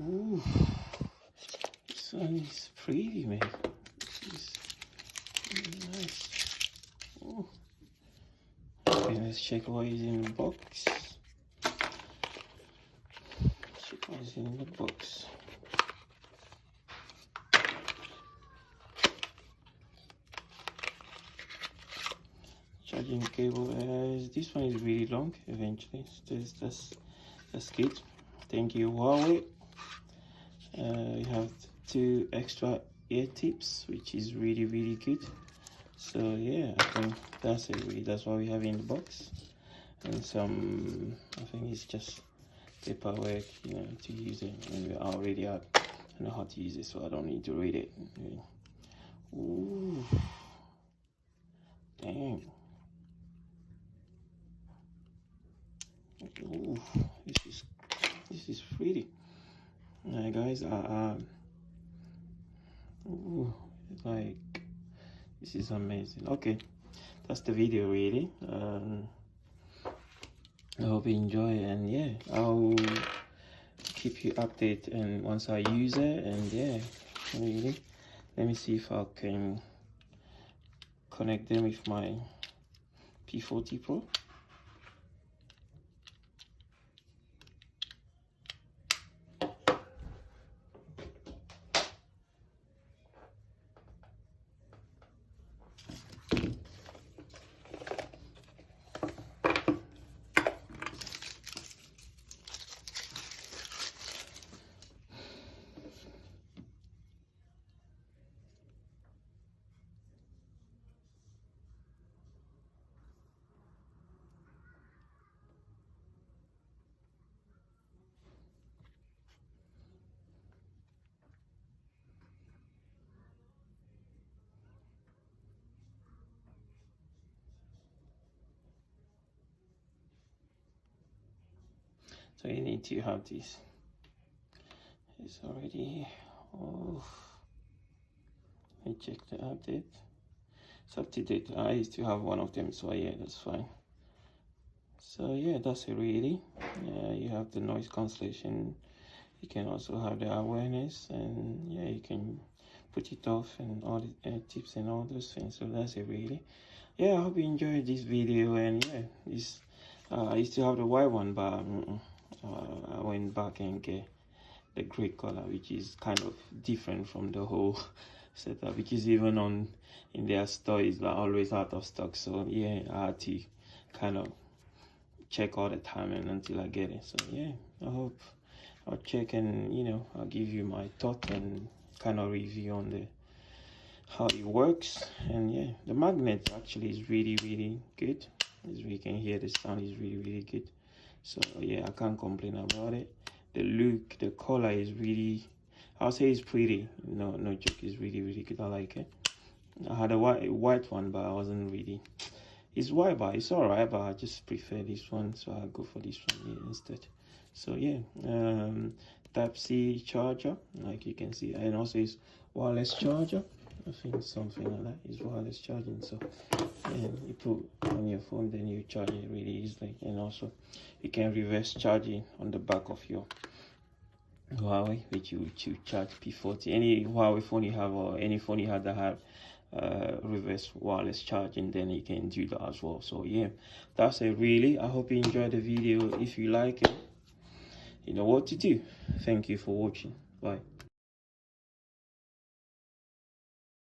Ooh, this one is pretty, man. This is really nice. Ooh. Okay, let's check what is in the box. Check what is in the box. Charging cable. This one is really long. Eventually, that's good. Thank you, Huawei. You have 2 extra ear tips, which is really good. So yeah, I think that's it. Really, that's what we have in the box, and some. I think it's just paperwork, you know, to use it. And we already I know how to use it, so I don't need to read it. Ooh, dang. Ooh, this is pretty. Alright guys, ooh, like, this is amazing. Okay, that's the video really. I hope you enjoy, and yeah, I'll keep you updated and once I use it. And yeah, really, let me see if I can connect them with my P40 Pro. So you need to have this. It's already off. Let me check the update. It's up to date. I used to have one of them, so yeah, that's fine. So yeah, that's it really. You have the noise cancellation. You can also have the awareness, and yeah, you can put it off and all the tips and all those things. So that's it really. Yeah, I hope you enjoyed this video. And yeah, this I used to have the white one, but I went back and get the gray color, which is kind of different from the whole setup, which is even on in their store is like always out of stock. So yeah, I had to kind of check all the time and until I get it. So yeah, I hope I'll check, and you know, I'll give you my thought and kind of review on the how it works. And yeah, the magnet actually is really good. As we can hear, the sound is really good. So yeah, I can't complain about it. The look, the color is really, I'll say it's pretty. No joke, it's really good. I like it. I had a white one, but I wasn't really. It's white, but it's alright. But I just prefer this one, so I'll go for this one here instead. So yeah, Type-C charger, like you can see, and also it's wireless charger. I think something like that is wireless charging. So and you put on your phone, then you charge it really easily. And also you can reverse charging on the back of your Huawei, which you charge P40. Any Huawei phone you have, or any phone you have that have reverse wireless charging, then you can do that as well. So yeah, that's it really. I hope you enjoyed the video. If you like it, you know what to do. Thank you for watching. Bye.